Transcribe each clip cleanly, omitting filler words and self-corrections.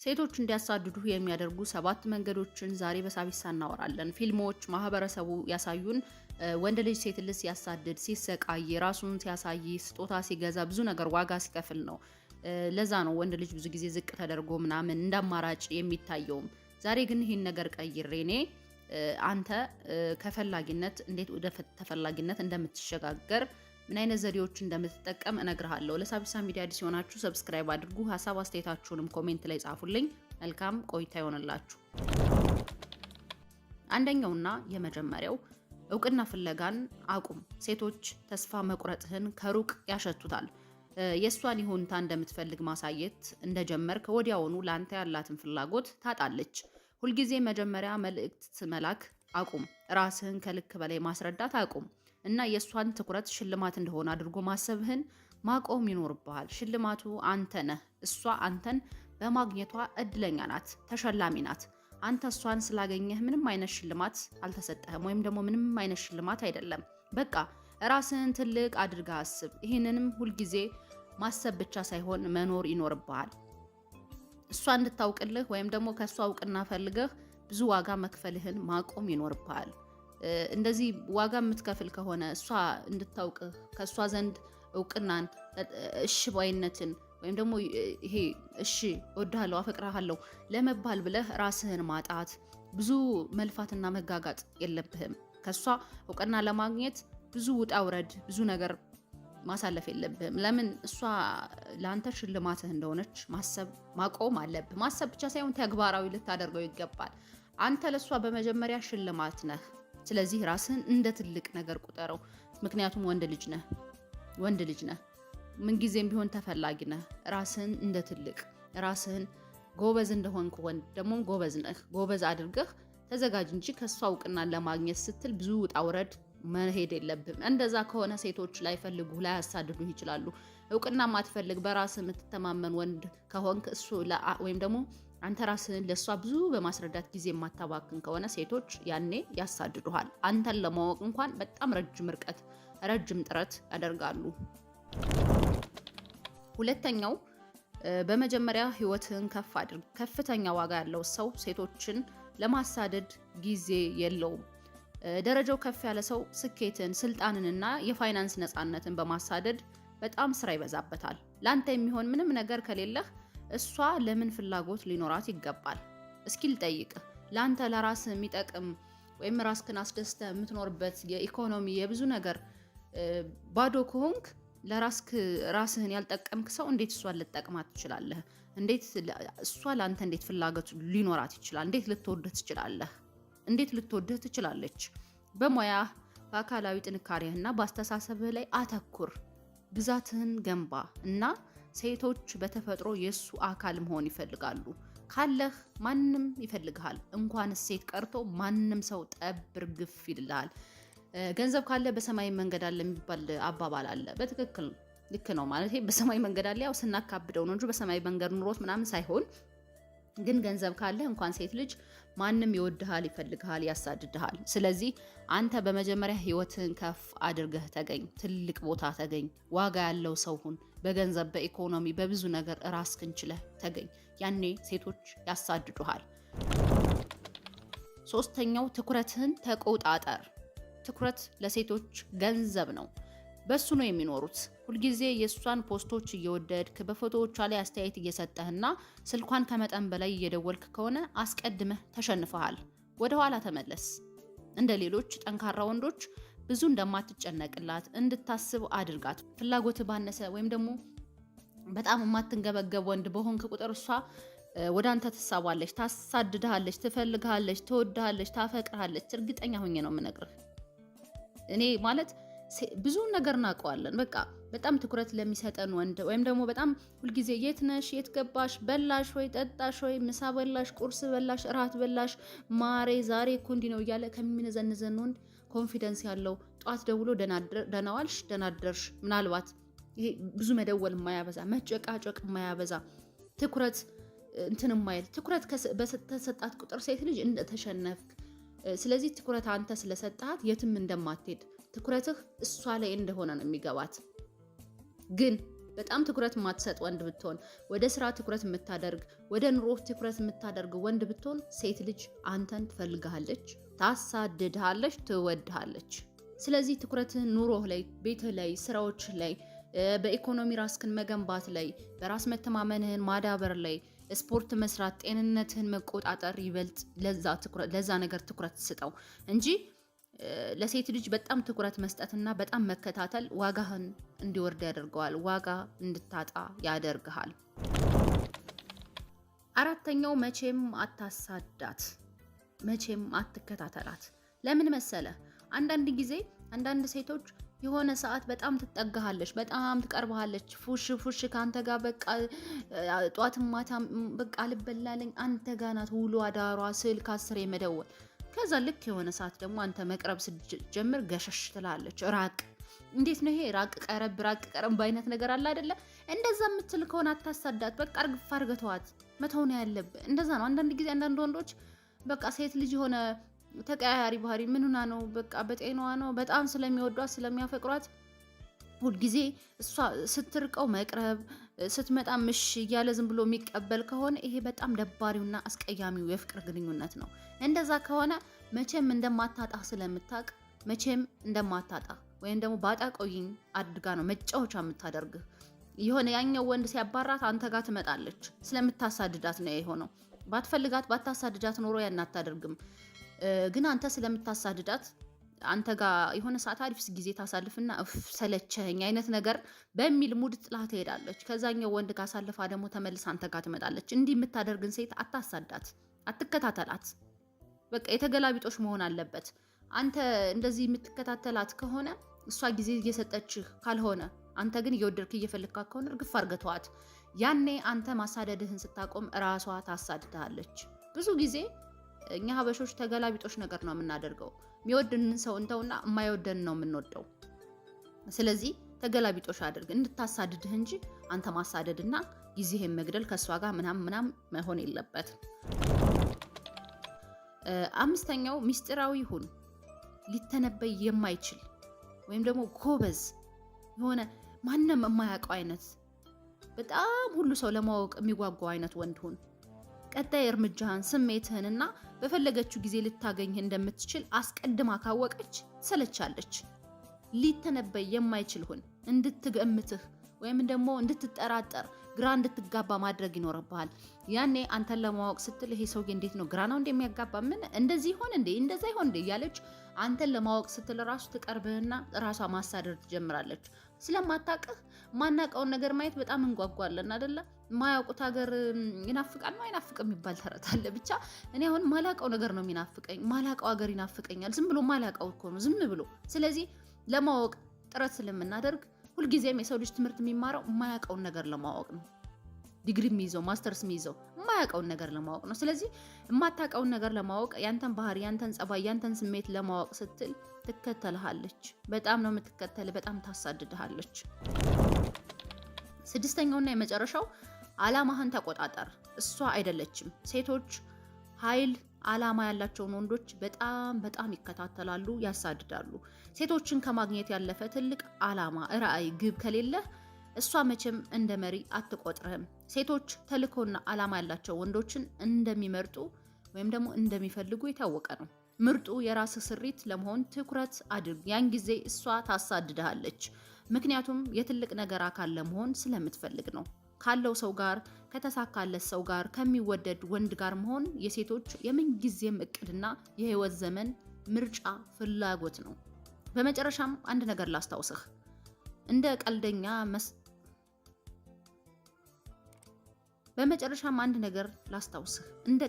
ሴቶች እንዲያሳድዱ የሚያደርጉ 7 መንገዶችን ዛሬ በሳቢሳ እናወራለን። ፊልሞች ማህበረሰቡ ያሳዩን ወንድ ልጅ ሴት ልጅ ሲያሳድድ፣ ሲሰቃይ፣ ራሱን ሲያሳይ፣ ስጦታ ሲገዛ፣ ብዙ ነገር ዋጋ ሲከፍል ነው። ለዛ ነው ወንድ ልጅ ብዙ ጊዜ ዝቅ ተደርጎ ምናምን እንዳማራጭ የሚታየውም። ዛሬ ግን ይህን ነገር ቀይሬ እኔ አንተ ከፈላጊነት እንዴት ወደ ተፈላጊነት እንደምትሸጋገር ምን አይነት ዘዴዎች እንደምትጠቀም እነግርሃለሁ። ለሳቢሳ ሚዲያ አዲስ የሆናችሁ ሰብስክራይብ አድርጉ። ሐሳብ አስተያየታችሁንም ኮሜንት ላይ ጻፉልኝ። መልካም ቆይታ ይሆንላችሁ። አንደኛውና የመጀመሪያው እውቅና ፍለጋን አቁም። ሴቶች ተስፋ መቁረጥህን ከሩቅ ያሸቱታል። የእሷን ይሁንታ እንደምትፈልግ ማሳየት እንደጀመርክ ወዲያውኑ ላንተ ያላትን ፍላጎት ታጣለች። ሁልጊዜ መጀመሪያ መልእክት መላክ አቁም። ራስህን ከልክ በላይ ማስረዳት አቁም እና የእሷን ትኩረት ሽልማት እንደሆነ አድርጎ ማሰብህን ማቆም ይኖርብሃል። ሽልማቱ አንተ ነህ። እሷ አንተን በማግኘቷ እድለኛ ናት፣ ተሸላሚ ናት። አንተ እሷን ስላገኘህ ምንም አይነት ሽልማት አልተሰጠህም፣ ወይም ደግሞ ምንም አይነት ሽልማት አይደለም። በቃ ራስህን ትልቅ አድርገህ አስብ። ይህንንም ሁልጊዜ ማሰብ ብቻ ሳይሆን መኖር ይኖርብሃል። እሷ እንድታውቅልህ ወይም ደግሞ ከእሷ እውቅና ፈልገህ ብዙ ዋጋ መክፈልህን ማቆም ይኖርብሃል። እንደዚህ ዋጋ የምትከፍል ከሆነ እሷ እንድታውቅህ ከእሷ ዘንድ እውቅናን፣ እሺ ባይነትን ወይም ደግሞ ይሄ እሺ እወድሃለሁ፣ አፈቅርሃለሁ ለመባል ብለህ ራስህን ማጣት፣ ብዙ መልፋትና መጋጋጥ የለብህም። ከእሷ እውቅና ለማግኘት ብዙ ውጣ ውረድ፣ ብዙ ነገር ማሳለፍ የለብህም። ለምን? እሷ ለአንተ ሽልማትህ እንደሆነች ማሰብ ማቆም አለብህ። ማሰብ ብቻ ሳይሆን ተግባራዊ ልታደርገው ይገባል። አንተ ለእሷ በመጀመሪያ ሽልማት ነህ። ስለዚህ ራስህን እንደ ትልቅ ነገር ቁጠረው። ምክንያቱም ወንድ ልጅ ነህ፣ ምንጊዜም ቢሆን ተፈላጊ ነህ። ራስህን እንደ ትልቅ፣ ራስህን ጎበዝ እንደሆንክ ወንድ ደግሞ ጎበዝ ነህ። ጎበዝ አድርገህ ተዘጋጅ እንጂ ከእሷ እውቅናን ለማግኘት ስትል ብዙ ውጣ ውረድ መሄድ የለብም። እንደዛ ከሆነ ሴቶች ላይፈልጉ ላያሳድዱ ይችላሉ። እውቅና ማትፈልግ በራስህ የምትተማመን ወንድ ከሆንክ እሱ ወይም ደግሞ አንተ ራስህን ለሷ ብዙ በማስረዳት ጊዜ የማታባክን ከሆነ ሴቶች ያኔ ያሳድዱሃል። አንተን ለማወቅ እንኳን በጣም ረጅም ጥረት ያደርጋሉ። ሁለተኛው በመጀመሪያ ህይወትህን ከፍ አድርግ። ከፍተኛ ዋጋ ያለው ሰው ሴቶችን ለማሳደድ ጊዜ የለውም። ደረጃው ከፍ ያለ ሰው ስኬትን፣ ስልጣንንና የፋይናንስ ነፃነትን በማሳደድ በጣም ስራ ይበዛበታል። ላንተ የሚሆን ምንም ነገር ከሌለህ እሷ ለምን ፍላጎት ሊኖራት ይገባል? እስኪ ልጠይቅህ። ላንተ ለራስህ የሚጠቅም ወይም ራስህን አስደስተህ የምትኖርበት የኢኮኖሚ የብዙ ነገር ባዶ ከሆንክ ራስህን ያልጠቀምክ ሰው እንዴት እሷን ልጠቅማት ትችላለህ? እሷ ላንተ እንዴት ፍላጎት ሊኖራት ይችላል? እንዴት ልትወድህ ትችላለህ? እንዴት ልትወድህ ትችላለች? በሙያህ በአካላዊ ጥንካሬህና በአስተሳሰብህ ላይ አተኩር። ግዛትህን ገንባ እና ሴቶች በተፈጥሮ የሱ አካል መሆን ይፈልጋሉ። ካለህ ማንም ይፈልግሃል። እንኳን ሴት ቀርቶ ማንም ሰው ጠብር ግፍ ይልሃል። ገንዘብ ካለ በሰማይ መንገድ አለ የሚባል አባባል አለ። በትክክል ልክ ነው። ማለት በሰማይ መንገድ አለ ያው ስናካብደው ነው እንጂ በሰማይ መንገድ ኑሮት ምናምን ሳይሆን፣ ግን ገንዘብ ካለ እንኳን ሴት ልጅ ማንም ይወድሃል፣ ይፈልግሃል፣ ያሳድድሃል። ስለዚህ አንተ በመጀመሪያ ህይወትህን ከፍ አድርገህ ተገኝ፣ ትልቅ ቦታ ተገኝ፣ ዋጋ ያለው ሰው ሁን። በገንዘብ በኢኮኖሚ በብዙ ነገር ራስህን ችለህ ተገኝ። ያኔ ሴቶች ያሳድዱሃል። ሶስተኛው ትኩረትህን ተቆጣጠር። ትኩረት ለሴቶች ገንዘብ ነው። በሱ ነው የሚኖሩት። ሁልጊዜ የእሷን ፖስቶች እየወደድክ በፎቶዎቿ ላይ አስተያየት እየሰጠህና ስልኳን ከመጠን በላይ እየደወልክ ከሆነ አስቀድመህ ተሸንፈሃል። ወደ ኋላ ተመለስ። እንደ ሌሎች ጠንካራ ወንዶች ብዙ እንደማትጨነቅላት እንድታስብ አድርጋት። ፍላጎት ባነሰ ወይም ደግሞ በጣም የማትንገበገብ ወንድ በሆንክ ቁጥር እሷ ወደ አንተ ትሳባለች፣ ታሳድድሃለች፣ ትፈልግሃለች፣ ትወድሃለች፣ ታፈቅርሃለች። እርግጠኛ ሆኜ ነው የምነግርህ። እኔ ማለት ብዙ ነገር እናውቀዋለን። በቃ በጣም ትኩረት ለሚሰጠን ወንድ ወይም ደግሞ በጣም ሁልጊዜ የት ነሽ፣ የት ገባሽ፣ በላሽ ወይ፣ ጠጣሽ ወይ፣ ምሳ በላሽ፣ ቁርስ በላሽ፣ እራት በላሽ፣ ማሬ ዛሬ እኮ እንዲህ ነው እያለ ከሚነዘንዘን ወንድ ኮንፊደንስ ያለው ጧት ደውሎ ደህና ዋልሽ፣ ደህና አደርሽ፣ ምናልባት ይሄ ብዙ መደወል የማያበዛ መጨቃጨቅ የማያበዛ ትኩረት እንትን የማይል ትኩረት በተሰጣት ቁጥር ሴት ልጅ እንደተሸነፍክ፣ ስለዚህ ትኩረት አንተ ስለሰጣት የትም እንደማትሄድ ትኩረትህ እሷ ላይ እንደሆነ ነው የሚገባት። ግን በጣም ትኩረት የማትሰጥ ወንድ ብትሆን፣ ወደ ስራ ትኩረት የምታደርግ፣ ወደ ኑሮ ትኩረት የምታደርግ ወንድ ብትሆን ሴት ልጅ አንተን ትፈልግሃለች፣ ታሳድድሃለች፣ ትወድሃለች። ስለዚህ ትኩረትህን ኑሮህ ላይ፣ ቤትህ ላይ፣ ስራዎች ላይ፣ በኢኮኖሚ ራስክን መገንባት ላይ፣ በራስ መተማመንህን ማዳበር ላይ፣ ስፖርት መስራት፣ ጤንነትህን መቆጣጠር ይበልጥ ለዛ ነገር ትኩረት ስጠው እንጂ ለሴት ልጅ በጣም ትኩረት መስጠትና በጣም መከታተል ዋጋህን እንዲወርድ ያደርገዋል። ዋጋ እንድታጣ ያደርግሃል። አራተኛው መቼም አታሳዳት፣ መቼም አትከታተላት። ለምን መሰለ? አንዳንድ ጊዜ አንዳንድ ሴቶች የሆነ ሰዓት በጣም ትጠጋሃለች፣ በጣም ትቀርባለች፣ ፉሽ ፉሽ ካንተ ጋር በቃ ጧትም ማታም በቃ ልበላለኝ አንተ ጋር ናት ውሎ አዳሯ፣ ስልክ 10 የመደወል። ከዛ ልክ የሆነ ሰዓት ደግሞ አንተ መቅረብ ስትጀምር ገሸሽ ትላለች። ራቅ። እንዴት ነው ይሄ? ራቅ ቀረብ አይነት ነገር አለ አይደለ? እንደዛ የምትል ከሆነ አታሳዳት። በቃ እርግፍ አድርገህ ተዋት። መተው ነው ያለብህ። እንደዛ ነው። አንዳንድ ጊዜ አንዳንድ ወንዶች በቃ ሴት ልጅ የሆነ ተቀያያሪ ባህሪ ምንና ነው? በቃ በጤናዋ ነው። በጣም ስለሚወዷት ስለሚያፈቅሯት ሁልጊዜ እሷ ስትርቀው መቅረብ፣ ስትመጣ ምሽ እያለ ዝም ብሎ የሚቀበል ከሆነ ይሄ በጣም ደባሪውና አስቀያሚው የፍቅር ግንኙነት ነው። እንደዛ ከሆነ መቼም እንደማታጣ ስለምታቅ መቼም እንደማታጣ ወይም ደግሞ ባጣ ቆይኝ አድጋ ነው መጫወቻ የምታደርግህ። የሆነ ያኛው ወንድ ሲያባራት አንተ ጋር ትመጣለች። ስለምታሳድዳት ነው የሆነው። ባትፈልጋት ባታሳድዳት ኖሮ ያን አታደርግም። ግን አንተ ስለምታሳድዳት አንተ ጋር የሆነ ሰዓት አሪፍ ጊዜ ታሳልፍና ሰለቸኝ አይነት ነገር በሚል ሙድ ጥላ ትሄዳለች። ከዛኛው ወንድ ጋር ሳልፋ ደግሞ ተመልሳ አንተ ጋር ትመጣለች። እንዲህ የምታደርግን ሴት አታሳዳት፣ አትከታተላት። በቃ የተገላቢጦሽ መሆን አለበት። አንተ እንደዚህ የምትከታተላት ከሆነ እሷ ጊዜ እየሰጠችህ ካልሆነ አንተ ግን እየወደድክ እየፈለግካ ከሆነ እርግፍ አድርገህ ተዋት። ያኔ አንተ ማሳደድህን ስታቆም እራሷ ታሳድድሃለች። ብዙ ጊዜ እኛ ሀበሾች ተገላቢጦሽ ነገር ነው የምናደርገው። የሚወድንን ሰው እንተውና የማይወደን ነው የምንወደው። ስለዚህ ተገላቢጦሽ አድርግ እንድታሳድድህ እንጂ አንተ ማሳደድና ጊዜህን መግደል ከእሷ ጋር ምናም መሆን የለበትም። አምስተኛው ሚስጥራዊ ሁን። ሊተነበይ የማይችል ወይም ደግሞ ጎበዝ የሆነ ማንም የማያውቀው አይነት በጣም ሁሉ ሰው ለማወቅ የሚጓጓው አይነት ወንድ ሁን። ቀጣይ እርምጃህን ስሜትህንና በፈለገችው ጊዜ ልታገኝህ እንደምትችል አስቀድማ ካወቀች ትሰለቻለች። ሊተነበይ የማይችል ሁን። እንድትገምትህ ወይም ደግሞ እንድትጠራጠር ግራ እንድትጋባ ማድረግ ይኖርብሃል። ያኔ አንተን ለማወቅ ስትል ይሄ ሰውዬ እንዴት ነው ግራ ነው እንደሚያጋባ ምን እንደዚህ ይሆን እንዴ እንደዛ ይሆን እንዴ እያለች አንተን ለማወቅ ስትል ራሱ ትቀርብህና ራሷ ማሳደር ትጀምራለች። ስለማታውቅህ ማናውቀውን ነገር ማየት በጣም እንጓጓለን አይደለ? ማያውቁት ሀገር ይናፍቃል ነው አይናፍቅም የሚባል ተረት አለ። ብቻ እኔ አሁን ማላውቀው ነገር ነው የሚናፍቀኝ። ማላውቀው ሀገር ይናፍቀኛል። ዝም ብሎ ማላውቀው እኮ ነው ዝም ብሎ። ስለዚህ ለማወቅ ጥረት ስለምናደርግ ሁልጊዜም የሰው ልጅ ትምህርት የሚማረው የማያውቀውን ነገር ለማወቅ ነው። ዲግሪ የሚይዘው ማስተርስ የሚይዘው የማያውቀውን ነገር ለማወቅ ነው። ስለዚህ የማታውቀውን ነገር ለማወቅ ያንተን ባህሪ፣ ያንተን ጸባይ፣ ያንተን ስሜት ለማወቅ ስትል ትከተልሃለች። በጣም ነው የምትከተል፣ በጣም ታሳድድሃለች። ስድስተኛውና የመጨረሻው አላማህን ተቆጣጠር። እሷ አይደለችም። ሴቶች ኃይል አላማ ያላቸውን ወንዶች በጣም ይከታተላሉ፣ ያሳድዳሉ። ሴቶችን ከማግኘት ያለፈ ትልቅ አላማ፣ ራዕይ፣ ግብ ከሌለህ እሷ መቼም እንደ መሪ አትቆጥርህም። ሴቶች ተልእኮና አላማ ያላቸው ወንዶችን እንደሚመርጡ ወይም ደግሞ እንደሚፈልጉ የታወቀ ነው። ምርጡ የራስህ ስሪት ለመሆን ትኩረት አድርግ። ያን ጊዜ እሷ ታሳድድሃለች። ምክንያቱም የትልቅ ነገር አካል ለመሆን ስለምትፈልግ ነው። ካለው ሰው ጋር፣ ከተሳካለት ሰው ጋር፣ ከሚወደድ ወንድ ጋር መሆን የሴቶች የምንጊዜም እቅድና የህይወት ዘመን ምርጫ ፍላጎት ነው። በመጨረሻም አንድ ነገር ላስታውስህ። እንደ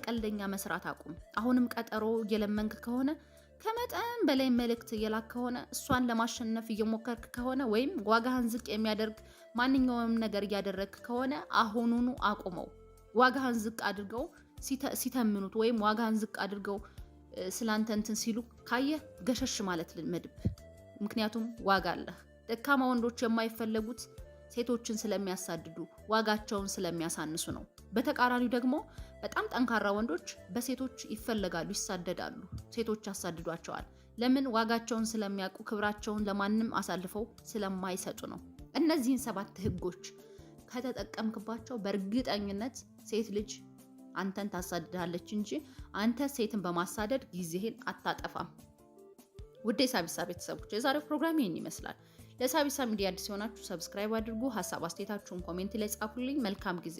ቀልደኛ መስራት አቁም። አሁንም ቀጠሮ እየለመንክ ከሆነ፣ ከመጠን በላይ መልእክት እየላክ ከሆነ፣ እሷን ለማሸነፍ እየሞከርክ ከሆነ ወይም ዋጋህን ዝቅ የሚያደርግ ማንኛውም ነገር እያደረግክ ከሆነ አሁኑኑ አቁመው። ዋጋህን ዝቅ አድርገው ሲተምኑት ወይም ዋጋህን ዝቅ አድርገው ስላንተ እንትን ሲሉ ካየህ ገሸሽ ማለት ልመድብ። ምክንያቱም ዋጋ አለህ። ደካማ ወንዶች የማይፈለጉት ሴቶችን ስለሚያሳድዱ፣ ዋጋቸውን ስለሚያሳንሱ ነው። በተቃራኒው ደግሞ በጣም ጠንካራ ወንዶች በሴቶች ይፈለጋሉ፣ ይሳደዳሉ። ሴቶች ያሳድዷቸዋል። ለምን? ዋጋቸውን ስለሚያውቁ፣ ክብራቸውን ለማንም አሳልፈው ስለማይሰጡ ነው። እነዚህን 7 ህጎች ከተጠቀምክባቸው በእርግጠኝነት ሴት ልጅ አንተን ታሳድዳለች እንጂ አንተ ሴትን በማሳደድ ጊዜህን አታጠፋም። ውድ የሳቢሳ ቤተሰቦች የዛሬው ፕሮግራም ይህን ይመስላል። ለሳቢሳ ሚዲያ አዲስ የሆናችሁ ሰብስክራይብ አድርጉ። ሀሳብ አስተያየታችሁን ኮሜንት ላይ ጻፉልኝ። መልካም ጊዜ